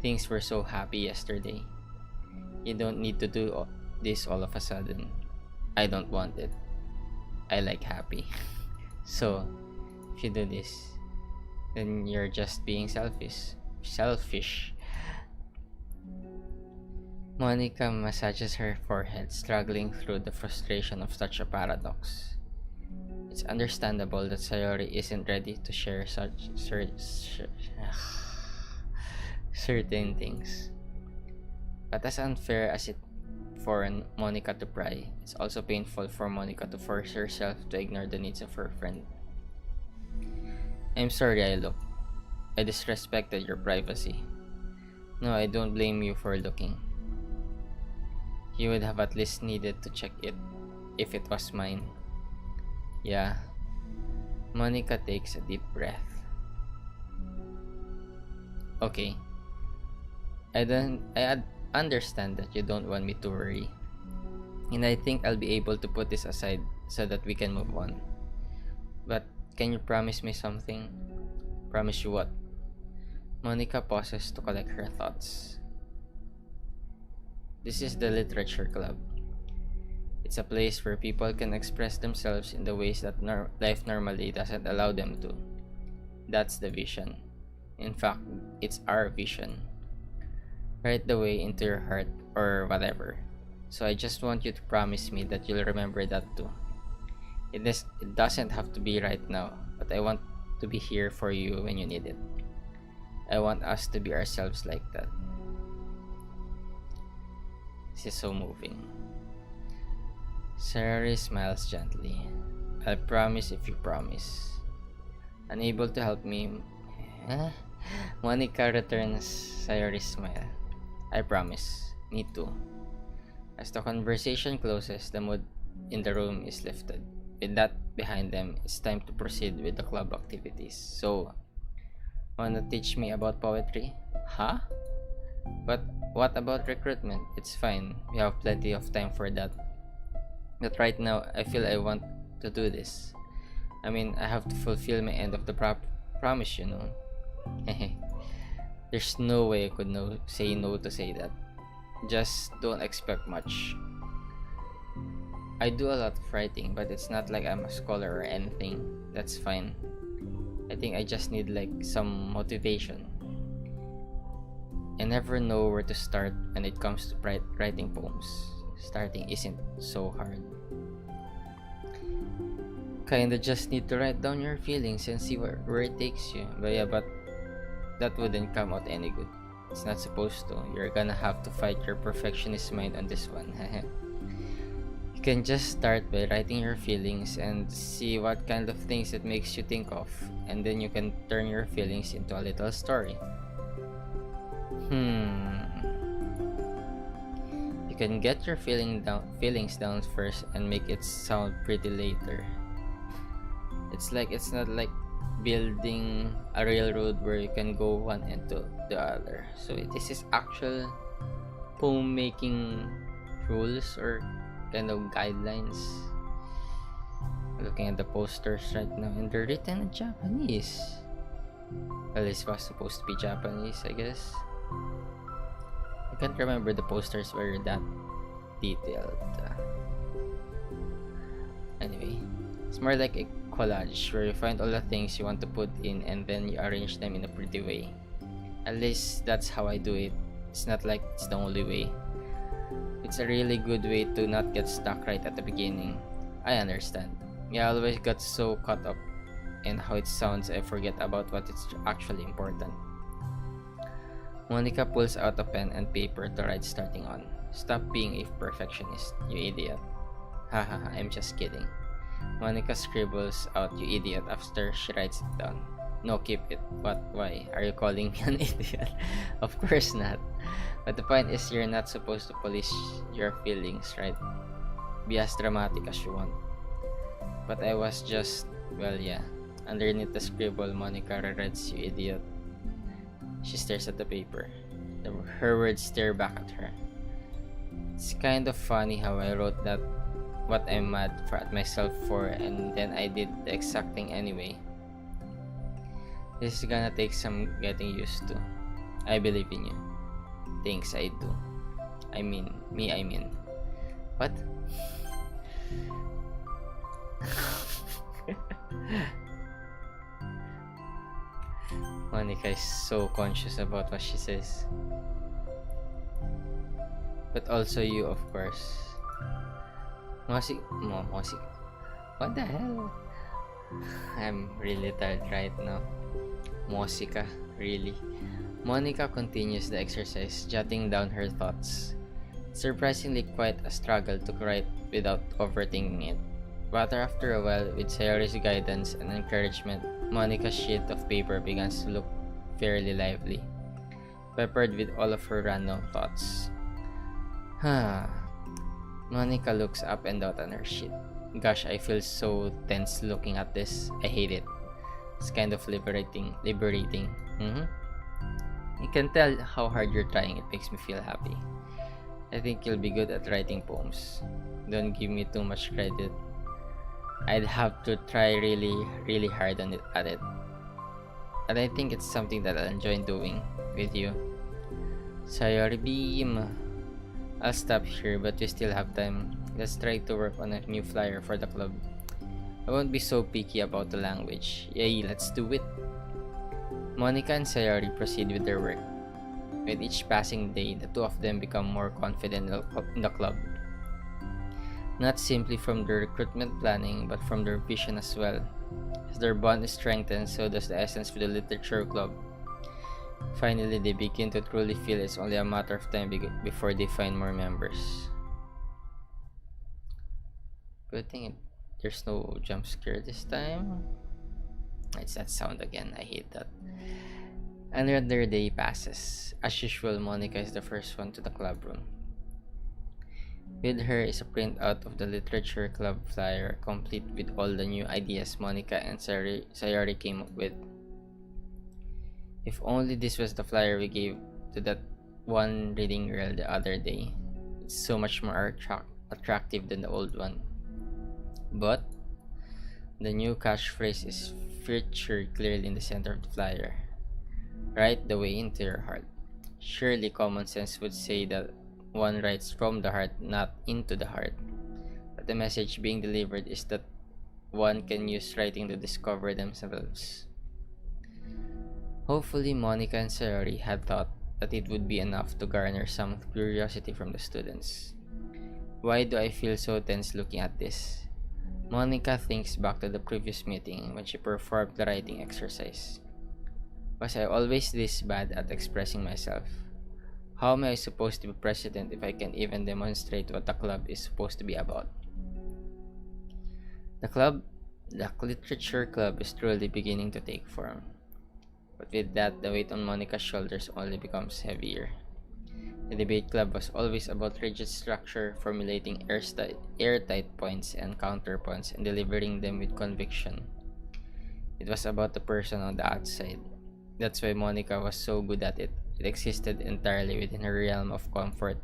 things were so happy yesterday. You don't need to do this all of a sudden. I don't want it. I like happy. So, if you do this, then you're just being selfish. Monica massages her forehead, struggling through the frustration of such a paradox. It's understandable that Sayori isn't ready to share certain things. But as unfair as it for Monica to pry, it's also painful for Monica to force herself to ignore the needs of her friend. I'm sorry I disrespected your privacy. No, I don't blame you for looking. You would have at least needed to check it if it was mine. Yeah. Monica takes a deep breath. Okay. Understand that you don't want me to worry. And I think I'll be able to put this aside so that we can move on. But can you promise me something? Promise you what? Monica pauses to collect her thoughts. This is the literature club. It's a place where people can express themselves in the ways that life normally doesn't allow them to. That's the vision. In fact, it's our vision. Right the way into your heart or whatever. So I just want you to promise me that you'll remember that too. It doesn't have to be right now, but I want to be here for you when you need it. I want us to be ourselves like that. This is so moving. Sayori smiles gently. I'll promise if you promise. Unable to help me, Monica returns Sayori's smile. I promise. Me too. As the conversation closes, the mood in the room is lifted. With that behind them, it's time to proceed with the club activities. So, wanna teach me about poetry? Huh? But what about recruitment? It's fine. We have plenty of time for that. But right now, I feel I want to do this. I mean, I have to fulfill my end of the promise, you know. There's no way I could say no to say that. Just don't expect much. I do a lot of writing, but it's not like I'm a scholar or anything. That's fine. I think I just need like some motivation. I never know where to start when it comes to writing poems. Starting isn't so hard. Kinda just need to write down your feelings and see where it takes you. But yeah, but that wouldn't come out any good. It's not supposed to. You're gonna have to fight your perfectionist mind on this one. You can just start by writing your feelings and see what kind of things it makes you think of, and then you can turn your feelings into a little story. You can get your feelings down first and make it sound pretty later. It's not like building a railroad where you can go one end to the other. So this is actual poem making rules or kind of guidelines. Looking at the posters right now, and they're written in Japanese. Well, this was supposed to be Japanese, I guess. I can't remember the posters were that detailed. Anyway, it's more like a collage where you find all the things you want to put in and then you arrange them in a pretty way. At least that's how I do it. It's not like it's the only way. It's a really good way to not get stuck right at the beginning. I understand. I always got so caught up in how it sounds I forget about what is actually important. Monica pulls out a pen and paper to write starting on. Stop being a perfectionist, you idiot. Haha, I'm just kidding. Monica scribbles out you idiot after she writes it down. No, keep it. What? Why? Are you calling me an idiot? Of course not. But the point is you're not supposed to polish your feelings, right? Be as dramatic as you want. But I was just, well, yeah. Underneath the scribble, Monica rereads you idiot. She stares at the paper. Her words stare back at her. It's kind of funny how I wrote that what I'm mad at myself for, and then I did the exact thing anyway. This is gonna take some getting used to. I believe in you. Thanks, I do. I mean. What? Monica is so conscious about what she says. But also you, of course. Mosi. What the hell? I'm really tired right now. Mosika, really. Monica continues the exercise, jotting down her thoughts. It's surprisingly quite a struggle to write without overthinking it. But after a while, with Sayori's guidance and encouragement, Monica's sheet of paper begins to look fairly lively, peppered with all of her random thoughts. Monica looks up and out on her sheet. Gosh, I feel so tense looking at this. I hate it. It's kind of liberating. You can tell how hard you're trying. It makes me feel happy. I think you'll be good at writing poems. Don't give me too much credit. I'd have to try really, really hard at it. And I think it's something that I'll enjoy doing with you. Sayori Beam. I'll stop here, but we still have time. Let's try to work on a new flyer for the club. I won't be so picky about the language. Yay, let's do it. Monica and Sayori proceed with their work. With each passing day, the two of them become more confident in the club. Not simply from their recruitment planning, but from their vision as well. As their bond is strengthened, so does the essence of the literature club. Finally, they begin to truly feel it's only a matter of time before they find more members. Good thing there's no jump scare this time. It's that sound again, I hate that. Another day passes. As usual, Monica is the first one to the club room. With her is a printout of the literature club flyer, complete with all the new ideas Monica and Sayori came up with. If only this was the flyer we gave to that one reading girl the other day. It's so much more attractive than the old one. But the new catchphrase is featured clearly in the center of the flyer. Write the way into your heart. Surely common sense would say that one writes from the heart, not into the heart. But the message being delivered is that one can use writing to discover themselves. Hopefully, Monica and Sayori had thought that it would be enough to garner some curiosity from the students. Why do I feel so tense looking at this? Monica thinks back to the previous meeting when she performed the writing exercise. Was I always this bad at expressing myself? How am I supposed to be president if I can't even demonstrate what the club is supposed to be about? The literature club is truly beginning to take form. But with that, the weight on Monica's shoulders only becomes heavier. The debate club was always about rigid structure, formulating airtight points and counterpoints and delivering them with conviction. It was about the person on the outside. That's why Monica was so good at it. It existed entirely within her realm of comfort.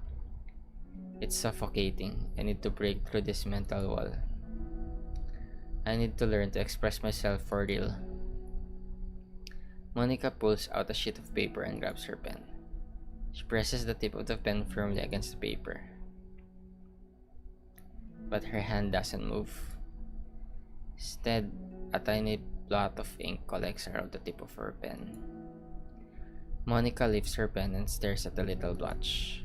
It's suffocating. I need to break through this mental wall. I need to learn to express myself for real. Monica pulls out a sheet of paper and grabs her pen. She presses the tip of the pen firmly against the paper. But her hand doesn't move. Instead, a tiny blot of ink collects around the tip of her pen. Monica lifts her pen and stares at the little blotch.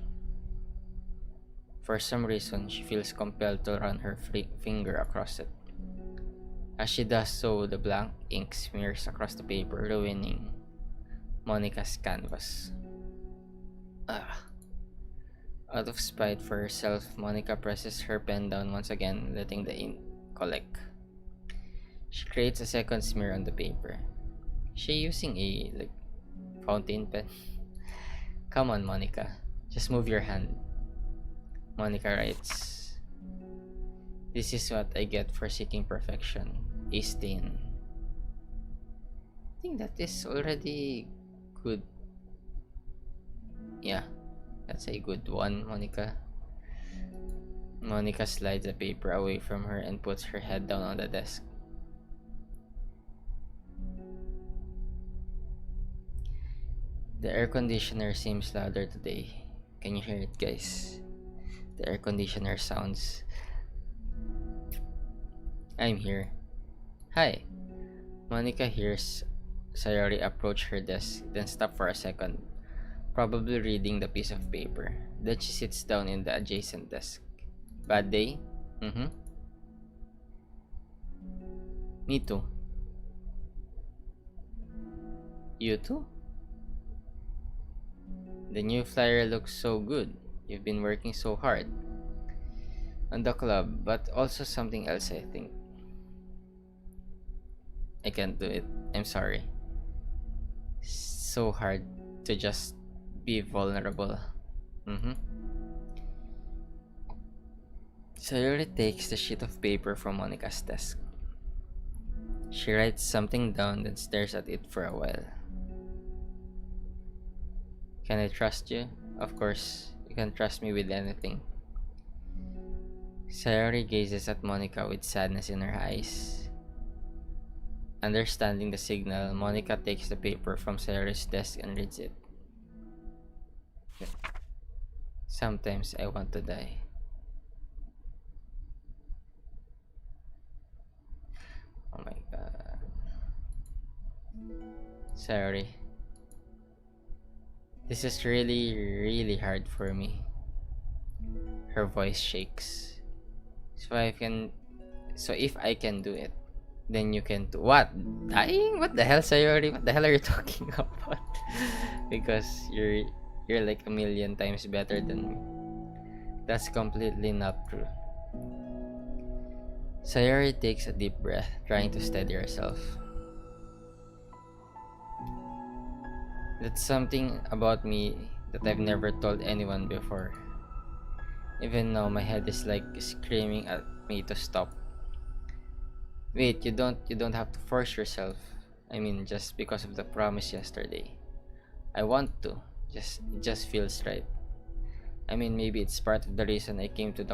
For some reason, she feels compelled to run her finger across it. As she does so, the blank ink smears across the paper, ruining Monica's canvas. Out of spite for herself, Monica presses her pen down once again, letting the ink collect. She creates a second smear on the paper. Is she using a fountain pen? Come on, Monica. Just move your hand. Monica writes, "This is what I get for seeking perfection. A stain." I think that is already good. Yeah, that's a good one, Monica. Monica slides the paper away from her and puts her head down on the desk. The air conditioner seems louder today. Can you hear it, guys? The air conditioner sounds. I'm here. Hi. Monica hears Sayori approach her desk, then stop for a second, probably reading the piece of paper. Then she sits down in the adjacent desk. Bad day? Me too. You too? The new flyer looks so good. You've been working so hard on the club, but also something else, I think. I can't do it. I'm sorry. So hard to just be vulnerable. Sayori takes the sheet of paper from Monica's desk. She writes something down, then stares at it for a while. Can I trust you? Of course, you can trust me with anything. Sayori gazes at Monica with sadness in her eyes. Understanding the signal, Monica takes the paper from Sayori's desk and reads it. Sometimes I want to die. Oh my god. Sayori, this is really hard for me. Her voice shakes. If I can do it, then you can too. What? Dying? What the hell, Sayori? What the hell are you talking about? Because you're like a million times better than me. That's completely not true. Sayori takes a deep breath, trying to steady herself. That's something about me that I've never told anyone before. Even now, my head is like screaming at me to stop. Wait, you don't have to force yourself. I mean, just because of the promise yesterday. I want to. It just feels right. I mean, maybe it's part of the reason I came to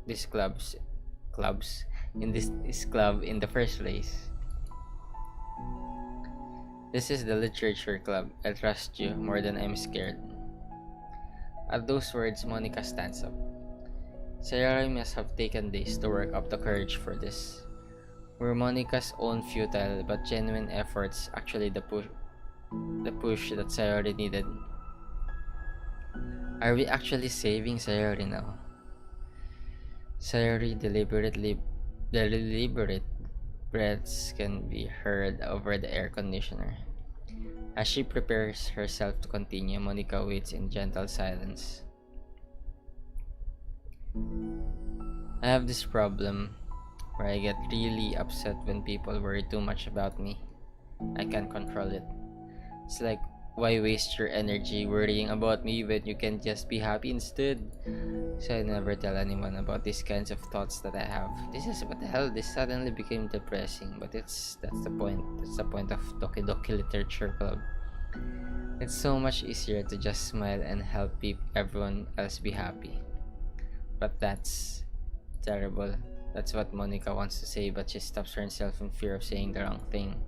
this clubs in this club in the first place. This is the literature club. I trust you more than I'm scared. At those words, Monica stands up. Sayori must have taken days to work up the courage for this. Were Monica's own futile but genuine efforts actually the push that Sayori needed? Are we actually saving Sayori now? Sayori deliberate breaths can be heard over the air conditioner. As she prepares herself to continue, Monica waits in gentle silence. I have this problem where I get really upset when people worry too much about me. I can't control it. It's like, why waste your energy worrying about me when you can just be happy instead? So I never tell anyone about these kinds of thoughts that I have. What the hell? This suddenly became depressing, but that's the point. That's the point of Doki Literature Club. It's so much easier to just smile and help everyone else be happy. But that's terrible. That's what Monica wants to say, but she stops herself in fear of saying the wrong thing.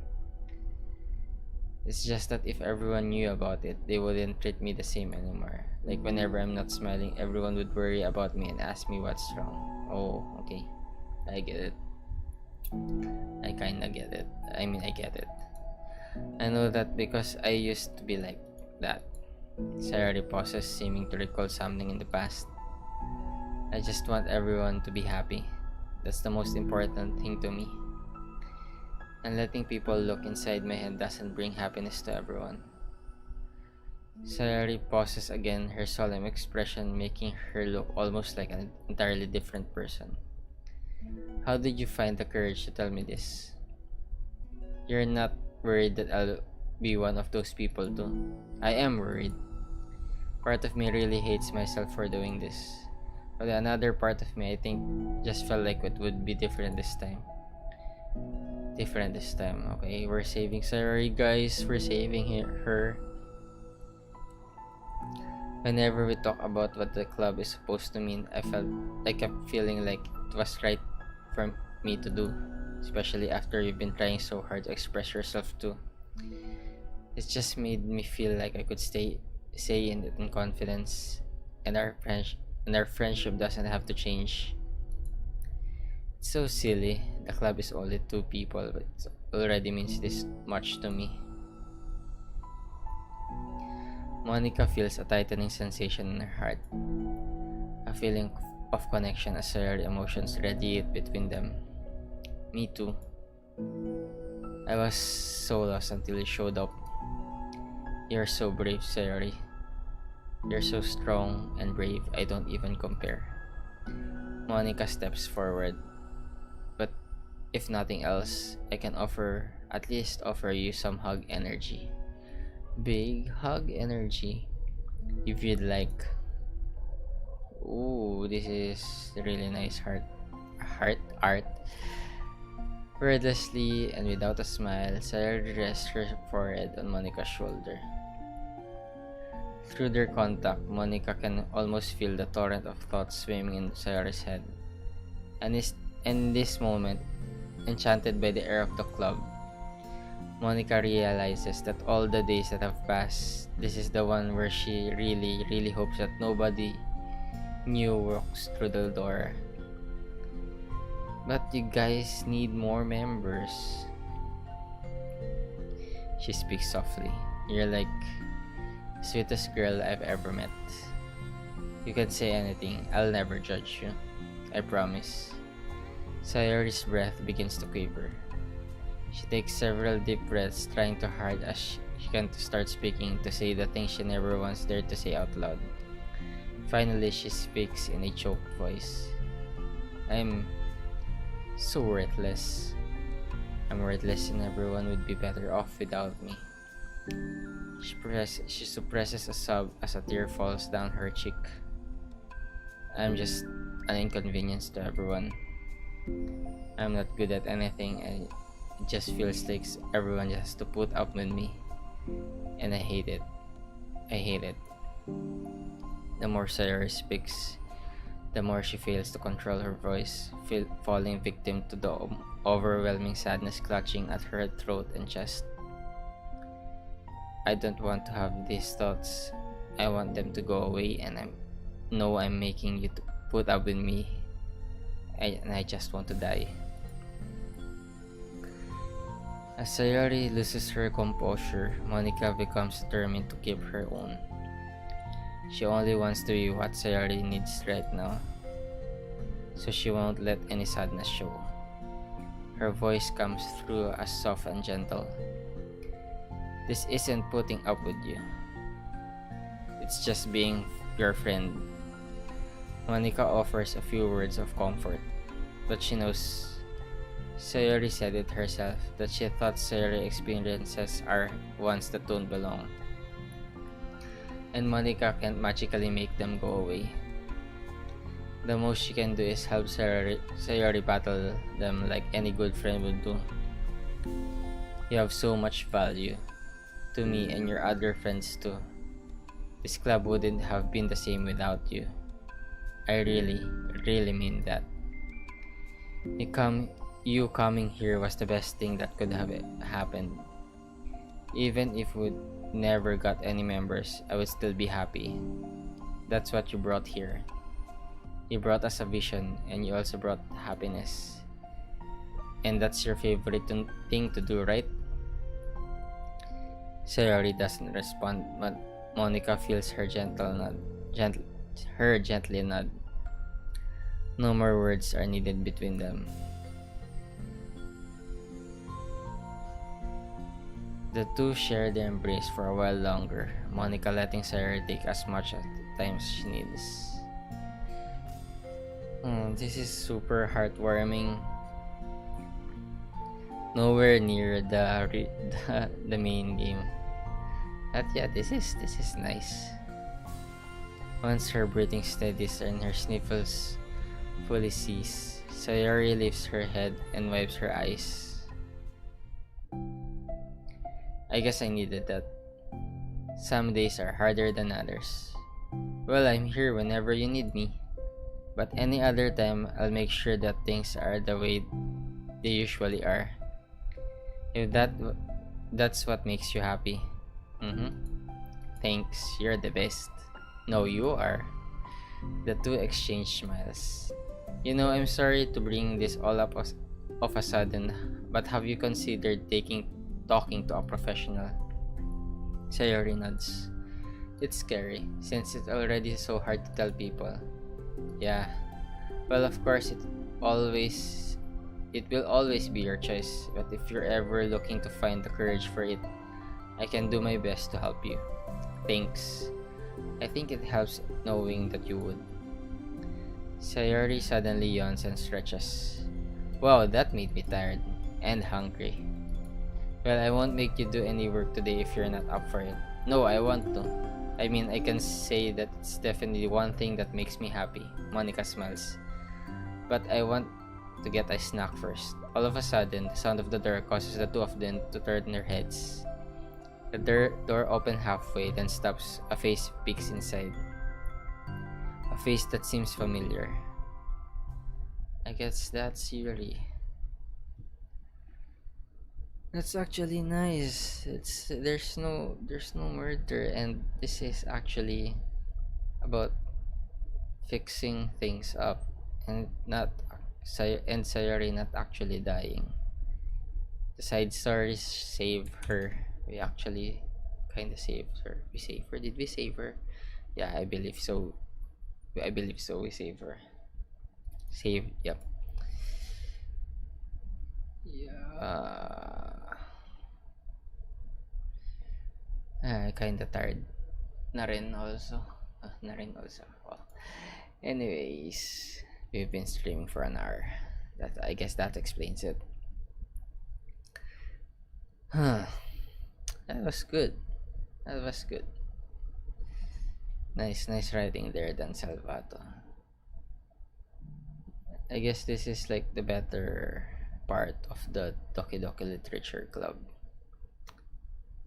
It's just that if everyone knew about it, they wouldn't treat me the same anymore. Like whenever I'm not smiling, everyone would worry about me and ask me what's wrong. Oh, okay. I get it. I kinda get it. I mean, I get it. I know that because I used to be like that. Sayori pauses, seeming to recall something in the past. I just want everyone to be happy. That's the most important thing to me. And letting people look inside my head doesn't bring happiness to everyone. Sayori pauses again, her solemn expression making her look almost like an entirely different person. How did you find the courage to tell me this? You're not worried that I'll be one of those people too? I am worried. Part of me really hates myself for doing this. But another part of me, I think, just felt like it would be different this time. Okay? We're saving Sayori, guys. We're saving her. Whenever we talk about what the club is supposed to mean, I kept feeling like it was right for me to do. Especially after you've been trying so hard to express yourself too. It just made me feel like I could say in it in confidence. And our friendship doesn't have to change. It's so silly. The club is only 2 people, but it already means this much to me. Monica feels a tightening sensation in her heart. A feeling of connection as her emotions radiate between them. Me too. I was so lost until you showed up. You're so brave, Sayori. You're so strong and brave, I don't even compare. Monica steps forward. But if nothing else, I can at least offer you some hug energy. Big hug energy. If you'd like. Ooh, this is really nice heart art. Wordlessly and without a smile, Sayori rests her forehead on Monica's shoulder. Through their contact, Monica can almost feel the torrent of thoughts swimming in Sayori's head. And in this moment, enchanted by the air of the club, Monica realizes that all the days that have passed, this is the one where she really, really hopes that nobody new walks through the door. But you guys need more members. She speaks softly. You're like the sweetest girl I've ever met. You can say anything. I'll never judge you. I promise. Sayori's breath begins to quiver. She takes several deep breaths, trying to hard as she can to start speaking, to say the things she never once dared to say out loud. Finally, she speaks in a choked voice. I'm so worthless. I'm worthless and everyone would be better off without me. She suppresses a sob as a tear falls down her cheek. I'm just an inconvenience to everyone. I'm not good at anything and it just feels like everyone just has to put up with me. And I hate it. I hate it. The more Sayori speaks, the more she fails to control her voice, falling victim to the overwhelming sadness clutching at her throat and chest. I don't want to have these thoughts. I want them to go away, and I'm making you to put up with me. And I just want to die. As Sayori loses her composure, Monica becomes determined to keep her own. She only wants to be what Sayori needs right now, so she won't let any sadness show. Her voice comes through as soft and gentle. This isn't putting up with you. It's just being your friend. Monica offers a few words of comfort, but she knows Sayori said it herself that she thought Sayori experiences are ones that don't belong. And Monica can't magically make them go away. The most she can do is help Sayori battle them like any good friend would do. You have so much value to me and your other friends too. This club wouldn't have been the same without you. I really, really mean that. You coming here was the best thing that could have happened. Even if we never got any members, I would still be happy. That's what you brought here. You brought us a vision and you also brought happiness. And that's your favorite thing to do, right? Sayori doesn't respond, but Monica feels her gently nod. No more words are needed between them. The two share their embrace for a while longer, Monica letting Sayori take as much of the time as she needs. This is super heartwarming. Nowhere near the main game. But yeah, this is nice. Once her breathing steadies and her sniffles fully cease, Sayori lifts her head and wipes her eyes. I guess I needed that. Some days are harder than others. Well, I'm here whenever you need me. But any other time, I'll make sure that things are the way they usually are. If that's what makes you happy. Thanks, you're the best. No, you are. The two exchange smiles. You know, I'm sorry to bring this all up of a sudden, but have you considered talking to a professional? Sayori nods. It's scary, since it's already so hard to tell people. Yeah. Well, of course, it will always be your choice, but if you're ever looking to find the courage for it, I can do my best to help you. Thanks. I think it helps knowing that you would. Sayori suddenly yawns and stretches. Wow, that made me tired and hungry. Well, I won't make you do any work today if you're not up for it. No, I want to. I mean, I can say that it's definitely one thing that makes me happy. Monica smiles. But I want to get a snack first. All of a sudden, the sound of the door causes the two of them to turn their heads. The door open halfway, then stops. A face peeks inside. A face that seems familiar. I guess that's Yuri. That's actually nice. It's there's no murder, and this is actually about fixing things up and not and Sayori not actually dying. The side stories save her. We actually kind of saved her. We saved her. Did we save her? Yeah, I believe so. I believe so. We saved her. Save. Yep. Yeah. Kind of tired. Na rin also. Na rin also. Well, anyways, we've been streaming for an hour. That I guess that explains it. Huh. That was good. That was good. Nice writing there, Dan Salvato. I guess this is like the better part of the Doki Doki Literature Club.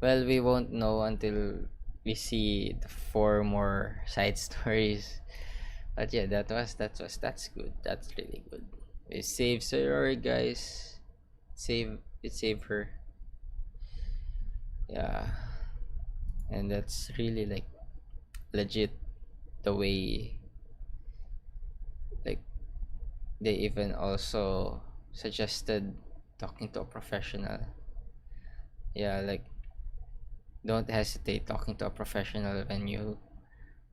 Well, we won't know until we see the 4 more side stories. But yeah, that's good. That's really good. We save Sayori, guys. Save her. Yeah. And that's really like legit the way like they even also suggested talking to a professional. Yeah, like don't hesitate talking to a professional when you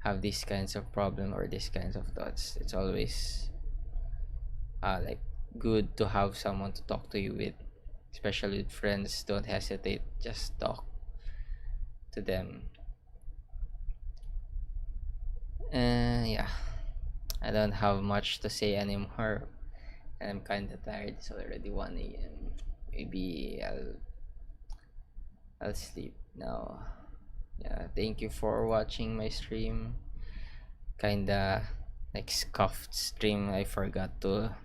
have these kinds of problem or these kinds of thoughts. It's always like good to have someone to talk to you with, especially with friends. Don't hesitate, just talk to them. And yeah, I don't have much to say anymore. I'm kind of tired. It's already 1 a.m. Maybe I'll sleep now. Yeah, thank you for watching my stream. Kinda like scuffed stream. I forgot to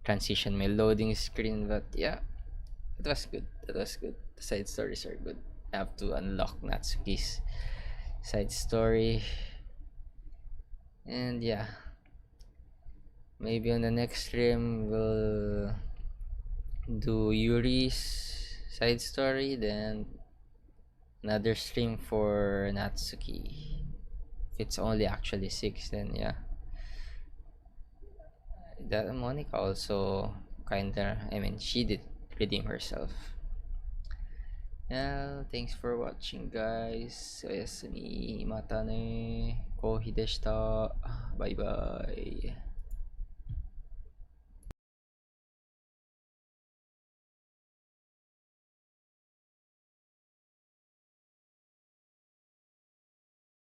transition my loading screen, but yeah, it was good. It was good. The side stories are good. I have to unlock Natsuki's side story. And yeah, maybe on the next stream we'll do Yuri's side story, then another stream for Natsuki. If it's only actually 6, then yeah. That Monica also kinda, I mean, she did redeem herself. Yeah, thanks for watching, guys. Oyasumi, mata ne, Kohi deshita. Bye bye.